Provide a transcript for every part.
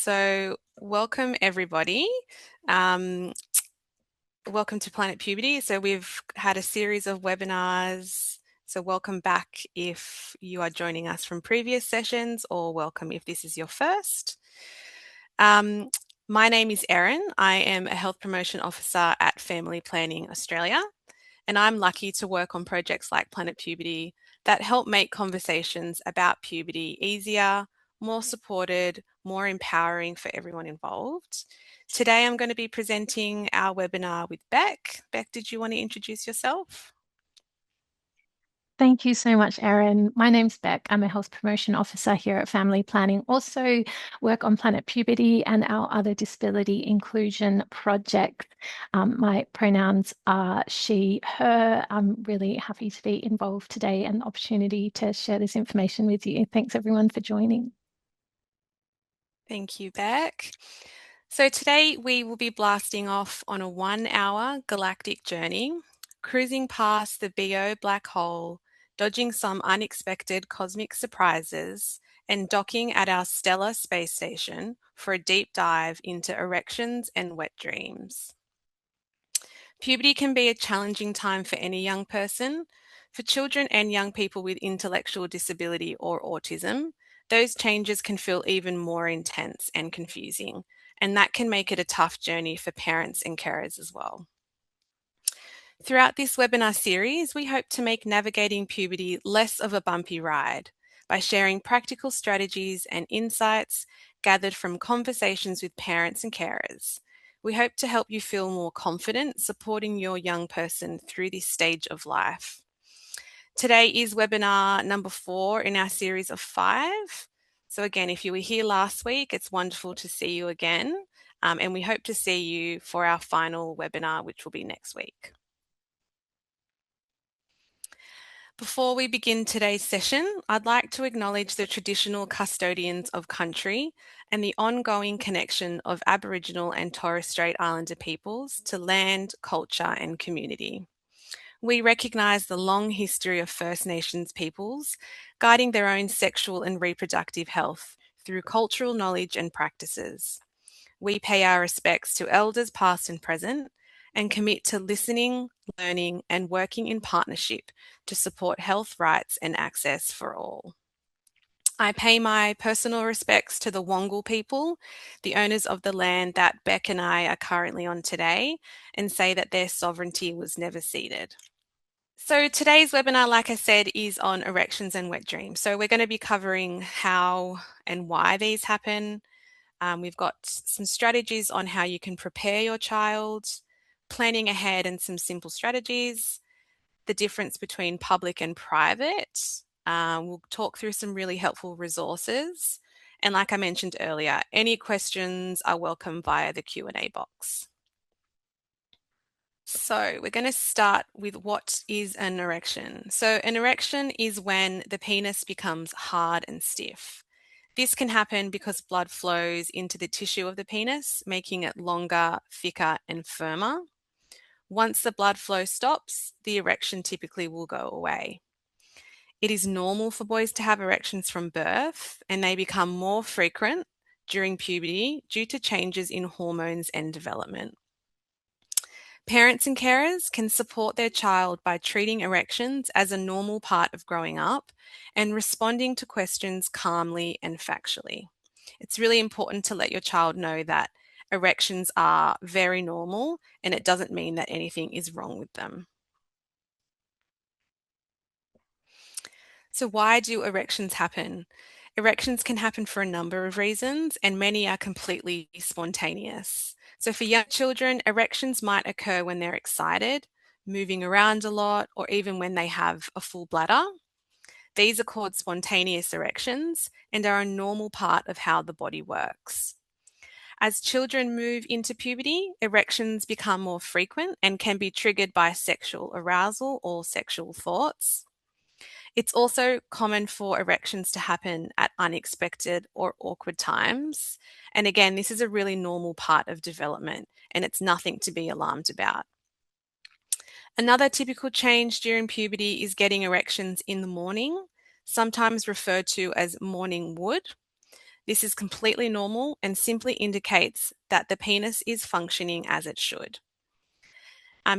So, welcome everybody. Um, Welcome to Planet Puberty. So, we've had a series of webinars. So, welcome back if you are joining us from previous sessions, or welcome if this is your first. My name is Erin. I am a Health Promotion Officer at Family Planning Australia, and I'm lucky to work on projects like Planet Puberty that help make conversations about puberty easier, more supported, more empowering for everyone involved. Today I'm going to be presenting our webinar with Beck. Beck, did you want to introduce yourself? Thank you so much, Erin. My name's Beck. I'm a health promotion officer here at Family Planning. Also work on Planet Puberty and our other disability inclusion project. My pronouns are she, her. I'm really happy to be involved today and the opportunity to share this information with you. Thanks everyone for joining. Thank you, Beck. So today we will be blasting off on a 1 hour galactic journey, cruising past the BO black hole, dodging some unexpected cosmic surprises, and docking at our stellar space station for a deep dive into erections and wet dreams. Puberty can be a challenging time for any young person. For children and young people with intellectual disability or autism, those changes can feel even more intense and confusing, and that can make it a tough journey for parents and carers as well. Throughout this webinar series, we hope to make navigating puberty less of a bumpy ride by sharing practical strategies and insights gathered from conversations with parents and carers. We hope to help you feel more confident supporting your young person through this stage of life. Today is webinar number 4 in our series of 5. So again, if you were here last week, it's wonderful to see you again. And we hope to see you for our final webinar, which will be next week. Before we begin today's session, I'd like to acknowledge the traditional custodians of country and the ongoing connection of Aboriginal and Torres Strait Islander peoples to land, culture and community. We recognise the long history of First Nations peoples guiding their own sexual and reproductive health through cultural knowledge and practices. We pay our respects to elders past and present and commit to listening, learning and working in partnership to support health rights and access for all. I pay my personal respects to the Wongal people, the owners of the land that Beck and I are currently on today, and say that their sovereignty was never ceded. So today's webinar, like I said, is on erections and wet dreams. So we're going to be covering how and why these happen. We've got some strategies on how you can prepare your child, planning ahead and some simple strategies, the difference between public and private. We'll talk through some really helpful resources. And like I mentioned earlier, any questions are welcome via the Q&A box. So we're going to start with what is an erection. So an erection is when the penis becomes hard and stiff. This can happen because blood flows into the tissue of the penis, making it longer, thicker, and firmer. Once the blood flow stops, the erection typically will go away. It is normal for boys to have erections from birth, and they become more frequent during puberty due to changes in hormones and development. Parents and carers can support their child by treating erections as a normal part of growing up and responding to questions calmly and factually. It's really important to let your child know that erections are very normal and it doesn't mean that anything is wrong with them. So why do erections happen? Erections can happen for a number of reasons and many are completely spontaneous. So for young children, erections might occur when they're excited, moving around a lot, or even when they have a full bladder. These are called spontaneous erections and are a normal part of how the body works. As children move into puberty, erections become more frequent and can be triggered by sexual arousal or sexual thoughts. It's also common for erections to happen at unexpected or awkward times. And again, this is a really normal part of development and it's nothing to be alarmed about. Another typical change during puberty is getting erections in the morning, sometimes referred to as morning wood. This is completely normal and simply indicates that the penis is functioning as it should.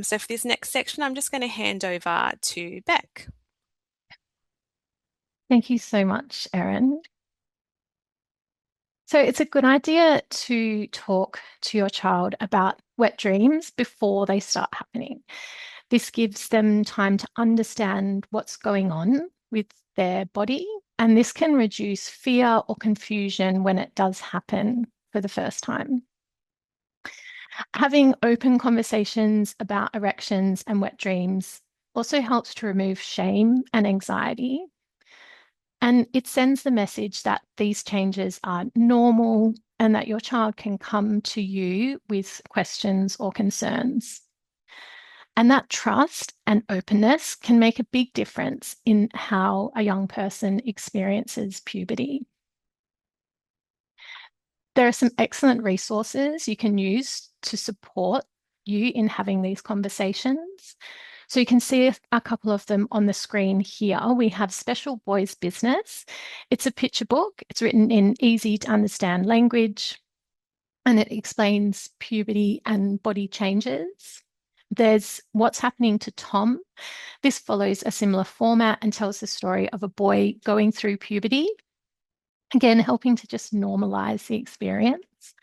So for this next section, I'm just going to hand over to Beck. Thank you so much, Erin. So it's a good idea to talk to your child about wet dreams before they start happening. This gives them time to understand what's going on with their body, and this can reduce fear or confusion when it does happen for the first time. Having open conversations about erections and wet dreams also helps to remove shame and anxiety. And it sends the message that these changes are normal and that your child can come to you with questions or concerns. And that trust and openness can make a big difference in how a young person experiences puberty. There are some excellent resources you can use to support you in having these conversations. So you can see a couple of them on the screen here. We have Special Boys Business. It's a picture book. It's written in easy to understand language, and it explains puberty and body changes. There's What's Happening to Tom. This follows a similar format and tells the story of a boy going through puberty, again, helping to just normalize the experience.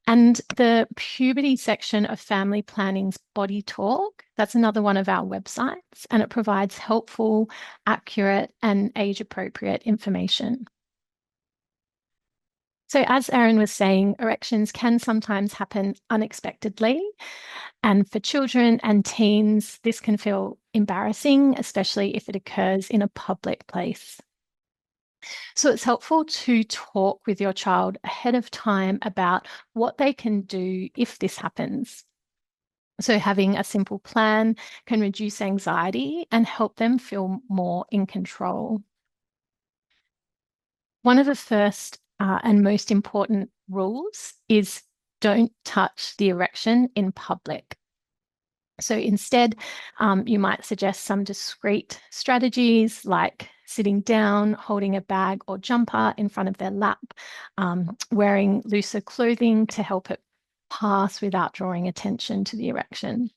And the puberty section of Family Planning's Body Talk, that's another one of our websites, and it provides helpful, accurate, and age appropriate information. So, as Erin was saying, erections can sometimes happen unexpectedly. And for children and teens, this can feel embarrassing, especially if it occurs in a public place. So it's helpful to talk with your child ahead of time about what they can do if this happens. So having a simple plan can reduce anxiety and help them feel more in control. One of the first and most important rules is don't touch the erection in public. So instead, you might suggest some discreet strategies like sitting down, holding a bag or jumper in front of their lap, wearing looser clothing to help it pass without drawing attention to the erection.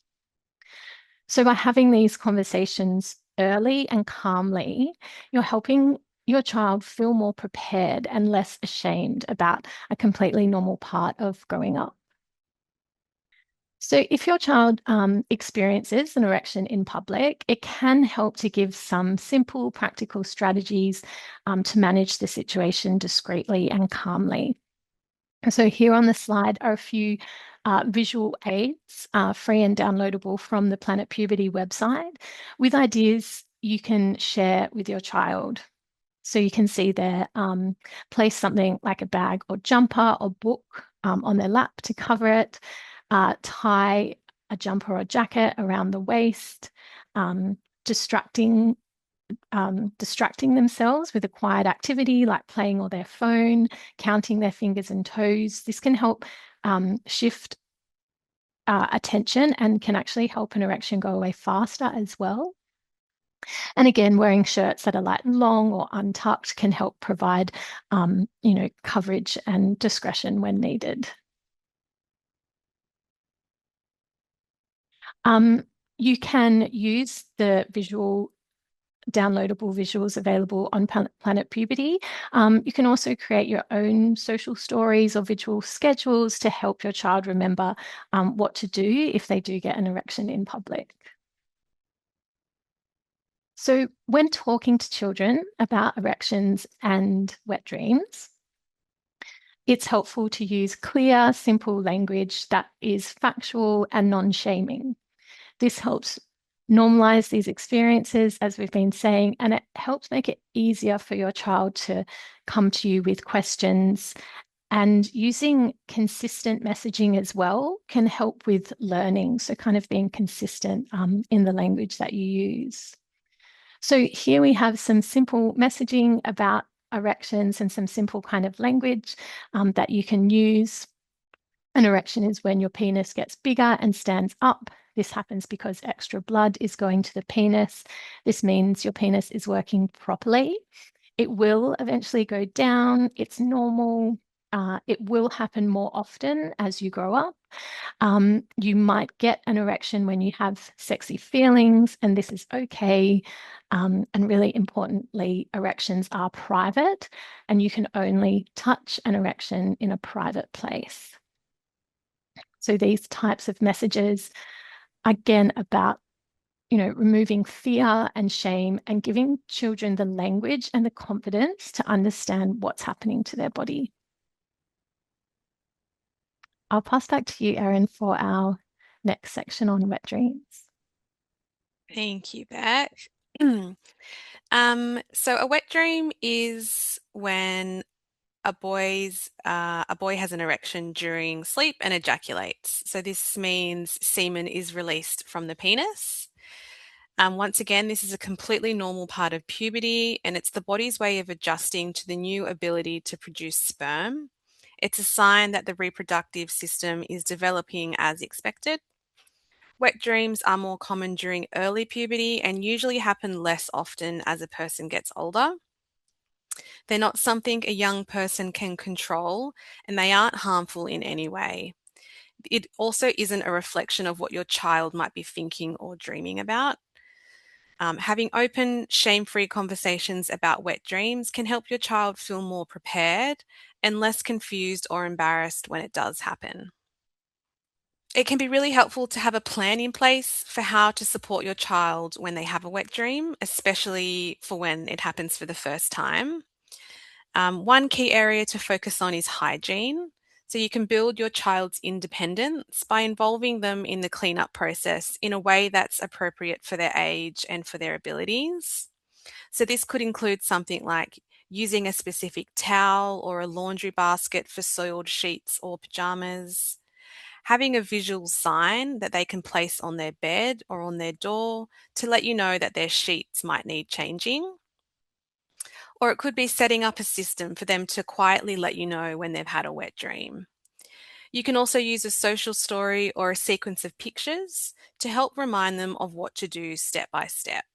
So by having these conversations early and calmly, you're helping your child feel more prepared and less ashamed about a completely normal part of growing up. So, if your child experiences an erection in public, it can help to give some simple, practical strategies to manage the situation discreetly and calmly. And so, here on the slide are a few visual aids, free and downloadable from the Planet Puberty website, with ideas you can share with your child. So, you can see there, place something like a bag or jumper or book on their lap to cover it. Tie a jumper or jacket around the waist, um, distracting distracting themselves with a quiet activity like playing on their phone, counting their fingers and toes. This can help shift attention and can actually help an erection go away faster as well. And again, wearing shirts that are like long or untucked can help provide, coverage and discretion when needed. You can use the downloadable visuals available on Planet Puberty. You can also create your own social stories or visual schedules to help your child remember what to do if they do get an erection in public. So when talking to children about erections and wet dreams, it's helpful to use clear, simple language that is factual and non-shaming. This helps normalize these experiences, as we've been saying, and it helps make it easier for your child to come to you with questions. And using consistent messaging as well can help with learning. So, kind of being consistent in the language that you use. So, here we have some simple messaging about erections and some simple kind of language that you can use. An erection is when your penis gets bigger and stands up. This happens because extra blood is going to the penis. This means your penis is working properly. It will eventually go down. It's normal. It will happen more often as you grow up. You might get an erection when you have sexy feelings, and this is okay. And really importantly, erections are private, and you can only touch an erection in a private place. So these types of messages, again, about removing fear and shame and giving children the language and the confidence to understand what's happening to their body. I'll pass back to you, Erin, for our next section on wet dreams. Thank you, Beck. So a wet dream is when a boy has an erection during sleep and ejaculates. So this means semen is released from the penis. Once again, this is a completely normal part of puberty, and it's the body's way of adjusting to the new ability to produce sperm. It's a sign that the reproductive system is developing as expected. Wet dreams are more common during early puberty and usually happen less often as a person gets older. They're not something a young person can control, and they aren't harmful in any way. It also isn't a reflection of what your child might be thinking or dreaming about. Having open, shame free conversations about wet dreams can help your child feel more prepared and less confused or embarrassed when it does happen. It can be really helpful to have a plan in place for how to support your child when they have a wet dream, especially for when it happens for the first time. One key area to focus on is hygiene. So you can build your child's independence by involving them in the cleanup process in a way that's appropriate for their age and for their abilities. So this could include something like using a specific towel or a laundry basket for soiled sheets or pajamas, having a visual sign that they can place on their bed or on their door to let you know that their sheets might need changing. Or it could be setting up a system for them to quietly let you know when they've had a wet dream. You can also use a social story or a sequence of pictures to help remind them of what to do step by step.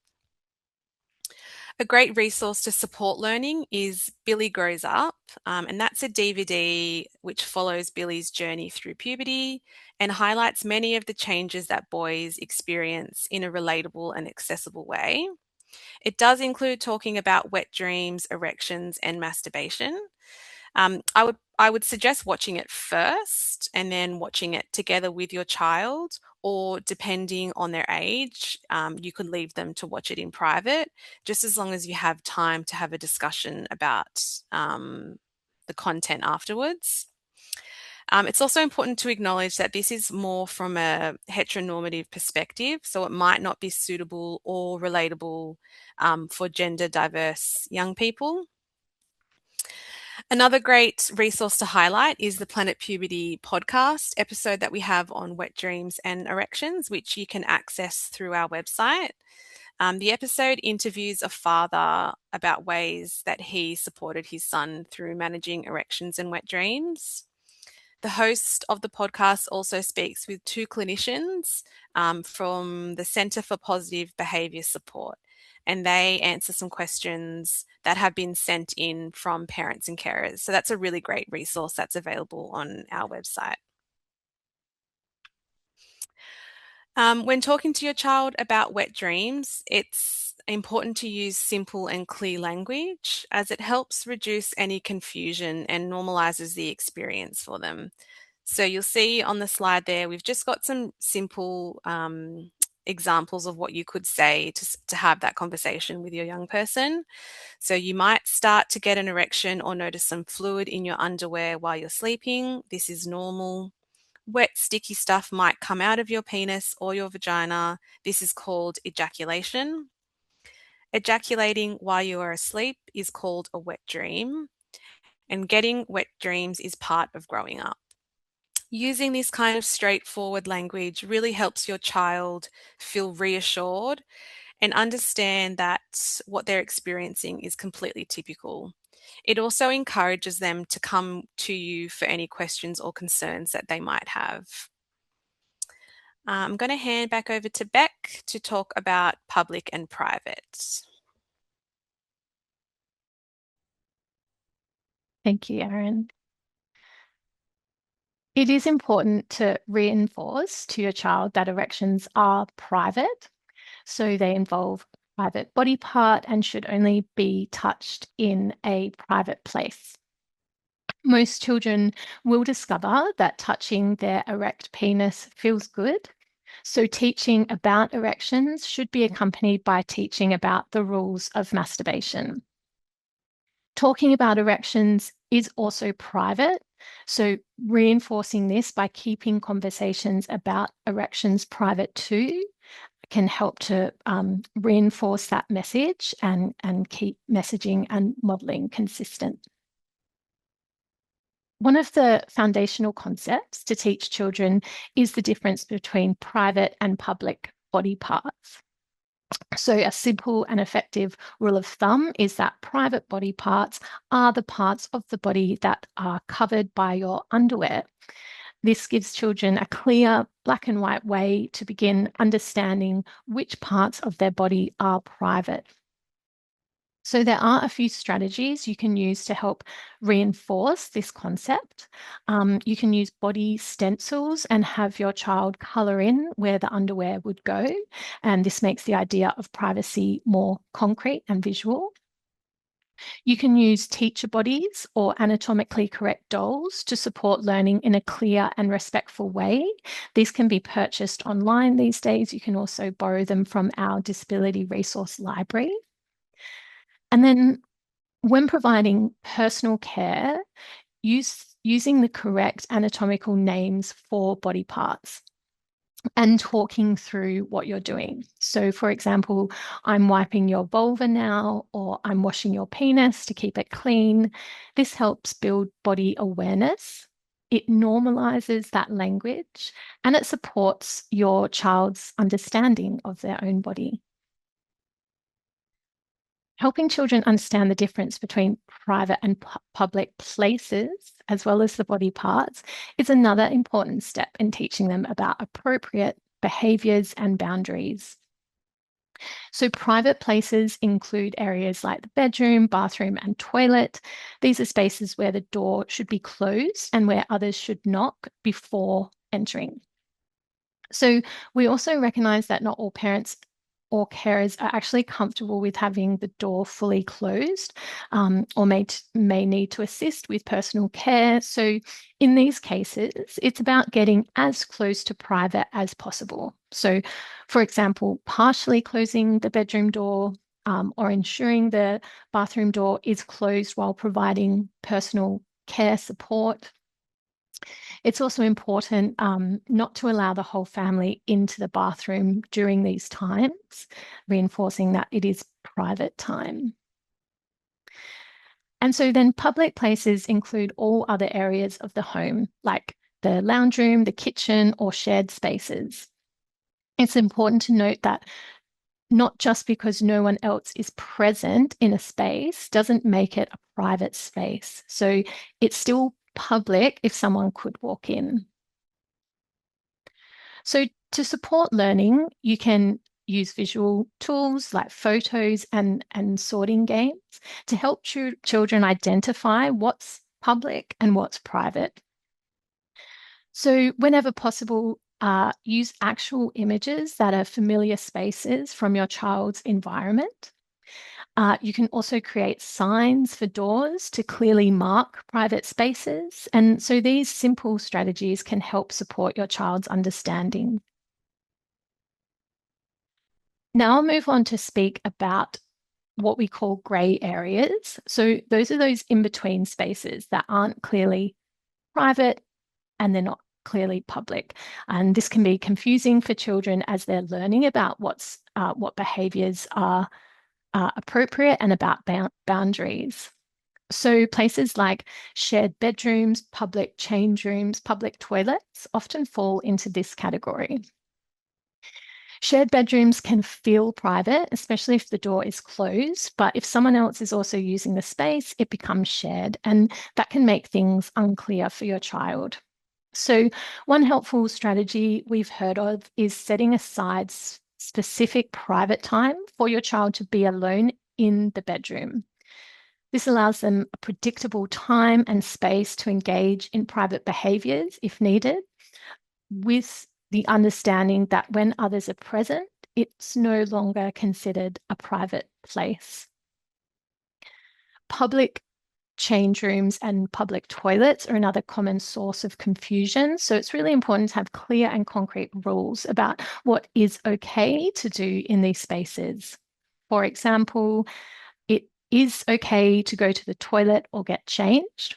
A great resource to support learning is Billy Grows Up, and that's a DVD which follows Billy's journey through puberty and highlights many of the changes that boys experience in a relatable and accessible way. It does include talking about wet dreams, erections, and masturbation. I would suggest watching it first and then watching it together with your child, or depending on their age, you could leave them to watch it in private, just as long as you have time to have a discussion about the content afterwards. It's also important to acknowledge that this is more from a heteronormative perspective, so it might not be suitable or relatable for gender diverse young people. Another great resource to highlight is the Planet Puberty podcast episode that we have on wet dreams and erections, which you can access through our website. The episode interviews a father about ways that he supported his son through managing erections and wet dreams. The host of the podcast also speaks with two clinicians from the Centre for Positive Behaviour Support, and they answer some questions that have been sent in from parents and carers. So that's a really great resource that's available on our website. When talking to your child about wet dreams, it's important to use simple and clear language as it helps reduce any confusion and normalizes the experience for them. So you'll see on the slide there, we've just got some simple examples of what you could say to have that conversation with your young person. So you might start to get an erection or notice some fluid in your underwear while you're sleeping. This is normal. Wet, sticky stuff might come out of your penis or your vagina. This is called ejaculation. Ejaculating while you are asleep is called a wet dream. And getting wet dreams is part of growing up. Using this kind of straightforward language really helps your child feel reassured and understand that what they're experiencing is completely typical. It also encourages them to come to you for any questions or concerns that they might have. I'm going to hand back over to Beck to talk about public and private. Thank you, Erin. It is important to reinforce to your child that erections are private. So they involve a private body part and should only be touched in a private place. Most children will discover that touching their erect penis feels good. So teaching about erections should be accompanied by teaching about the rules of masturbation. Talking about erections is also private. So reinforcing this by keeping conversations about erections private too can help to reinforce that message and keep messaging and modeling consistent. One of the foundational concepts to teach children is the difference between private and public body parts. So, a simple and effective rule of thumb is that private body parts are the parts of the body that are covered by your underwear. This gives children a clear black and white way to begin understanding which parts of their body are private. So, there are a few strategies you can use to help reinforce this concept. You can use body stencils and have your child colour in where the underwear would go. And this makes the idea of privacy more concrete and visual. You can use teacher bodies or anatomically correct dolls to support learning in a clear and respectful way. These can be purchased online these days. You can also borrow them from our disability resource library. And then when providing personal care, using the correct anatomical names for body parts and talking through what you're doing. So, for example, I'm wiping your vulva now, or I'm washing your penis to keep it clean. This helps build body awareness. It normalizes that language and it supports your child's understanding of their own body. Helping children understand the difference between private and public places, as well as the body parts, is another important step in teaching them about appropriate behaviours and boundaries. So, private places include areas like the bedroom, bathroom, and toilet. These are spaces where the door should be closed and where others should knock before entering. So, we also recognise that not all parents or carers are actually comfortable with having the door fully closed or may need to assist with personal care. So, in these cases, it's about getting as close to private as possible. So, for example, partially closing the bedroom door or ensuring the bathroom door is closed while providing personal care support. It's also important not to allow the whole family into the bathroom during these times, reinforcing that it is private time. And so then public places include all other areas of the home, like the lounge room, the kitchen, or shared spaces. It's important to note that not just because no one else is present in a space doesn't make it a private space. So it's still public if someone could walk in. So to support learning, you can use visual tools like photos and sorting games to help children identify what's public and what's private. So whenever possible, use actual images that are familiar spaces from your child's environment. You can also create signs for doors to clearly mark private spaces. And so these simple strategies can help support your child's understanding. Now I'll move on to speak about what we call grey areas. So those are those in-between spaces that aren't clearly private and they're not clearly public. And this can be confusing for children as they're learning about what behaviours are appropriate and about boundaries. So places like shared bedrooms, public change rooms, public toilets often fall into this category. Shared bedrooms can feel private, especially if the door is closed, but if someone else is also using the space, it becomes shared, and that can make things unclear for your child. So, one helpful strategy we've heard of is setting aside specific private time for your child to be alone in the bedroom. This allows them a predictable time and space to engage in private behaviours if needed, with the understanding that when others are present, it's no longer considered a private place. Public change rooms and public toilets are another common source of confusion. So it's really important to have clear and concrete rules about what is okay to do in these spaces. For example, it is okay to go to the toilet or get changed,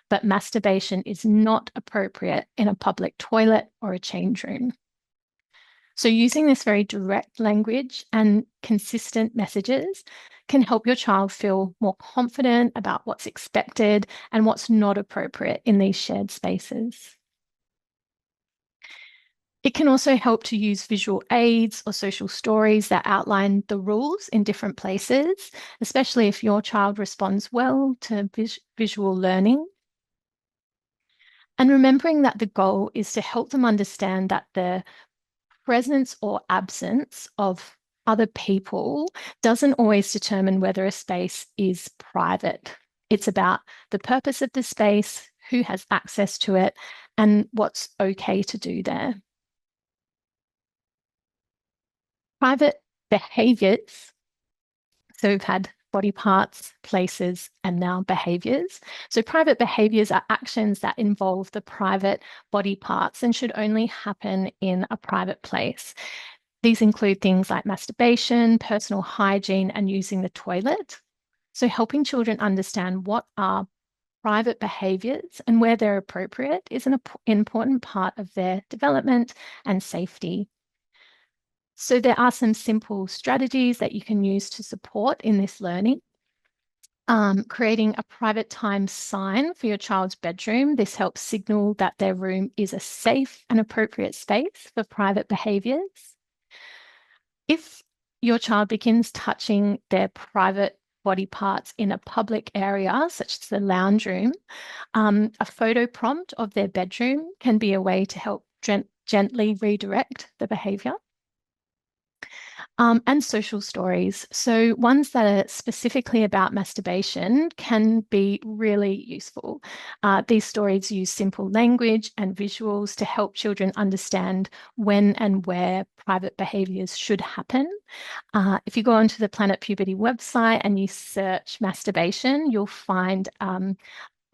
but masturbation is not appropriate in a public toilet or a change room. So, using this very direct language and consistent messages can help your child feel more confident about what's expected and what's not appropriate in these shared spaces. It can also help to use visual aids or social stories that outline the rules in different places, especially if your child responds well to visual learning. And remembering that the goal is to help them understand that the presence or absence of other people doesn't always determine whether a space is private. It's about the purpose of the space, who has access to it, and what's okay to do there. Private behaviors. So we've had body parts, places, and now behaviors. So private behaviors are actions that involve the private body parts and should only happen in a private place. These include things like masturbation, personal hygiene, and using the toilet. So helping children understand what are private behaviors and where they're appropriate is an important part of their development and safety. So there are some simple strategies that you can use to support in this learning. Creating a private time sign for your child's bedroom. This helps signal that their room is a safe and appropriate space for private behaviors. If your child begins touching their private body parts in a public area, such as the lounge room, a photo prompt of their bedroom can be a way to help gently redirect the behavior. And social stories. So, ones that are specifically about masturbation can be really useful. These stories use simple language and visuals to help children understand when and where private behaviors should happen. If you go onto the Planet Puberty website and you search masturbation, you'll find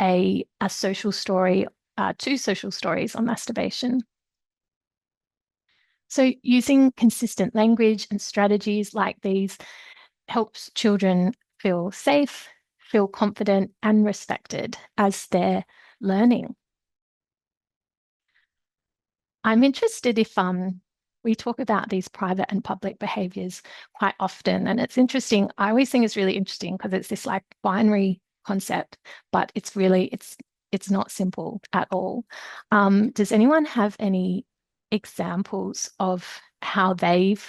a social story, two social stories on masturbation. So, using consistent language and strategies like these helps children feel safe, feel confident, and respected as they're learning. I'm interested if we talk about these private and public behaviors quite often. And it's interesting. I always think it's really interesting because it's this like binary concept, but it's not simple at all. Does anyone have any examples of how they've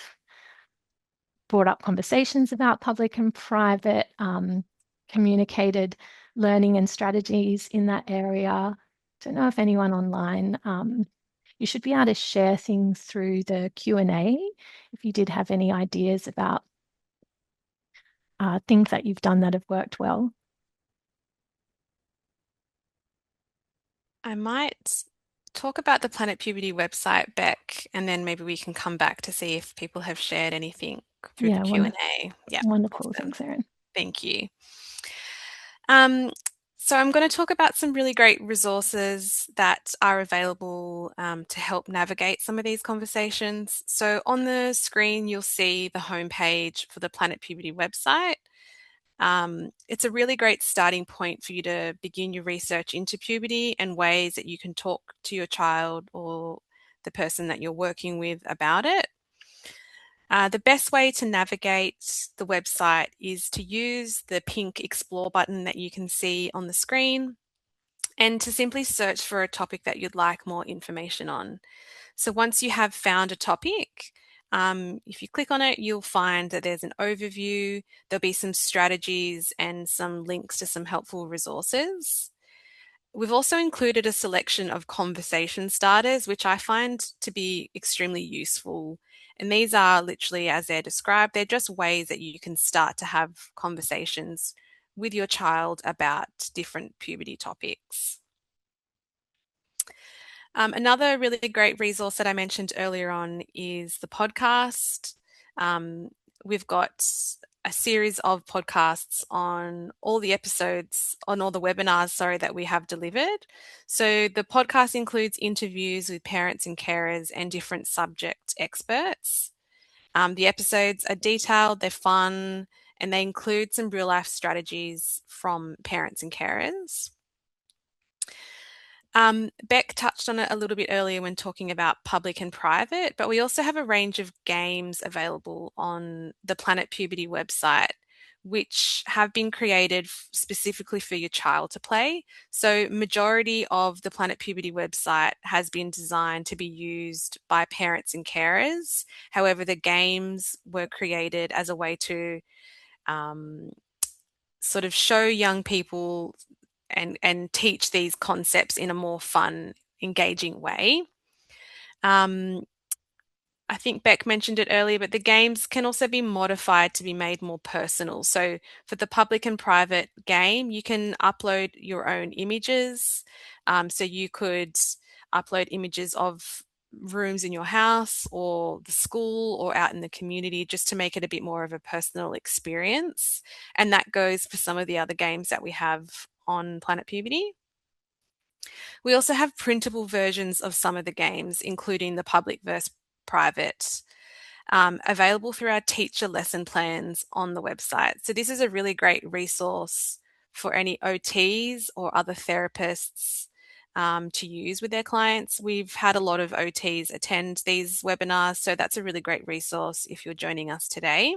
brought up conversations about public and private, communicated learning and strategies in that area? Don't know if anyone online, you should be able to share things through the Q&A if you did have any ideas about things that you've done that have worked well. I might talk about the Planet Puberty website, Beck, and then maybe we can come back to see if people have shared anything through the Yeah, Q&A. Yeah, wonderful. awesome. Thanks, Erin. Thank you. Um, so I'm going to talk about some really great resources that are available to help navigate some of these conversations. So on the screen, you'll see the homepage for the Planet Puberty website. It's a really great starting point for you to begin your research into puberty and ways that you can talk to your child or the person that you're working with about it. The best way to navigate the website is to use the pink Explore button that you can see on the screen and to simply search for a topic that you'd like more information on. So once you have found a topic, if you click on it, you'll find that there's an overview, there'll be some strategies and some links to some helpful resources. We've also included a selection of conversation starters, which I find to be extremely useful. And these are literally as they're described, they're just ways that you can start to have conversations with your child about different puberty topics. Another really great resource that I mentioned earlier on is the podcast. Um, we've got a series of podcasts on all the episodes, on all the webinars, sorry, that we have delivered. So the podcast includes interviews with parents and carers and different subject experts. The episodes are detailed, they're fun, and they include some real life strategies from parents and carers. Beck touched on it a little bit earlier when talking about public and private, but we also have a range of games available on the Planet Puberty website, which have been created specifically for your child to play. So, majority of the Planet Puberty website has been designed to be used by parents and carers. However, the games were created as a way to um, sort of show young people and teach these concepts in a more fun, engaging way. Um, I think Beck mentioned it earlier, but the games can also be modified to be made more personal. So for the public and private game, you can upload your own images. So you could upload images of rooms in your house or the school or out in the community just to make it a bit more of a personal experience. And that goes for some of the other games that we have on Planet Puberty. We also have printable versions of some of the games, including the public versus private, available through our teacher lesson plans on the website. So, this is a really great resource for any OTs or other therapists to use with their clients. We've had a lot of OTs attend these webinars, so that's a really great resource if you're joining us today.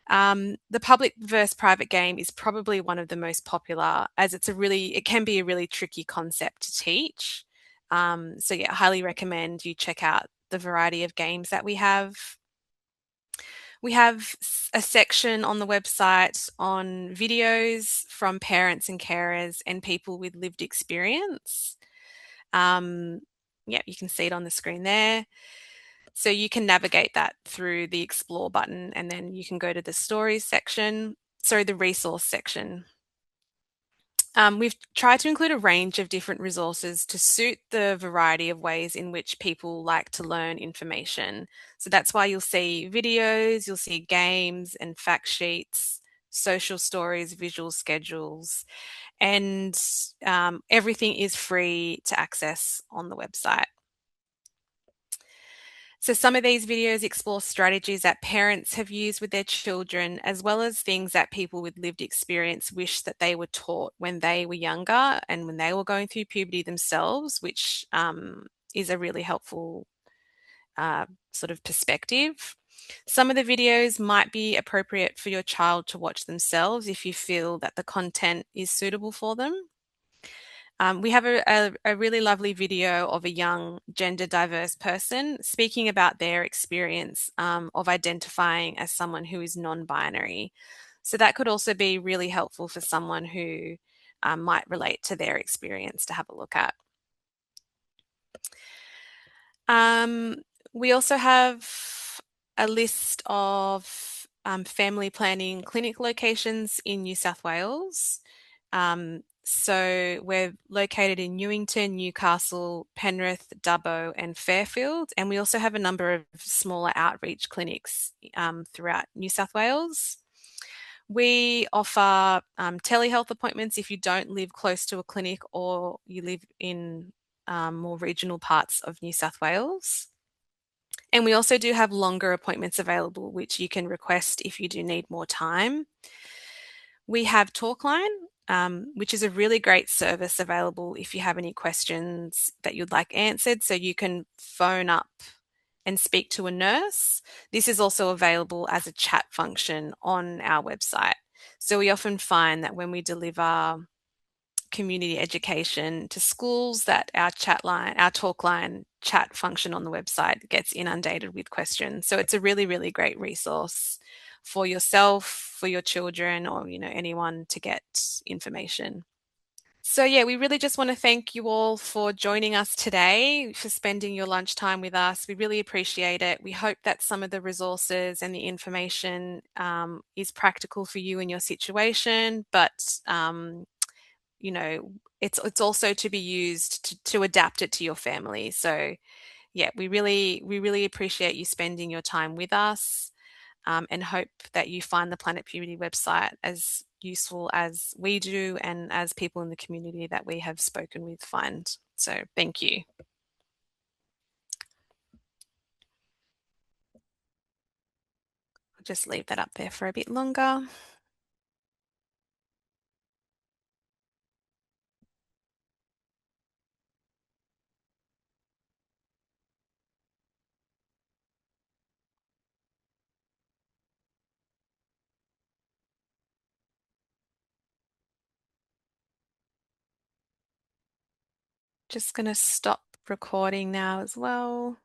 The public versus private game is probably one of the most popular as it can be a really tricky concept to teach. So yeah, I highly recommend you check out the variety of games that we have. We have a section on the website on videos from parents and carers and people with lived experience. Um, yeah, you can see it on the screen there. So you can navigate that through the explore button and then you can go to the stories section, sorry, the resource section. We've tried to include a range of different resources to suit the variety of ways in which people like to learn information. So that's why you'll see videos, you'll see games and fact sheets, social stories, visual schedules, and everything is free to access on the website. So, some of these videos explore strategies that parents have used with their children, as well as things that people with lived experience wish that they were taught when they were younger and when they were going through puberty themselves, which is a really helpful sort of perspective. Some of the videos might be appropriate for your child to watch themselves if you feel that the content is suitable for them. We have a really lovely video of a young gender diverse person speaking about their experience of identifying as someone who is non binary. So that could also be really helpful for someone who might relate to their experience to have a look at. Um, we also have a list of family planning clinic locations in New South Wales. So we're located in Newington, Newcastle, Penrith, Dubbo, and Fairfield, and we also have a number of smaller outreach clinics throughout New South Wales. We offer telehealth appointments if you don't live close to a clinic or you live in more regional parts of New South Wales. And we also do have longer appointments available, which you can request if you do need more time. We have Talkline, which is a really great service available if you have any questions that you'd like answered. So you can phone up and speak to a nurse. This is also available as a chat function on our website. So we often find that when we deliver community education to schools that our talk line chat function on the website gets inundated with questions. So it's a really, really great resource for yourself, for your children, or anyone to get information. So, yeah, we really just want to thank you all for joining us today, for spending your lunchtime with us. We really appreciate it. We hope that some of the resources and the information is practical for you in your situation, but you know, it's also to be used to adapt it to your family. So, yeah, we really appreciate you spending your time with us, and hope that you find the Planet Puberty website as useful as we do and as people in the community that we have spoken with find. So thank you. I'll just leave that up there for a bit longer. Just going to stop recording now as well.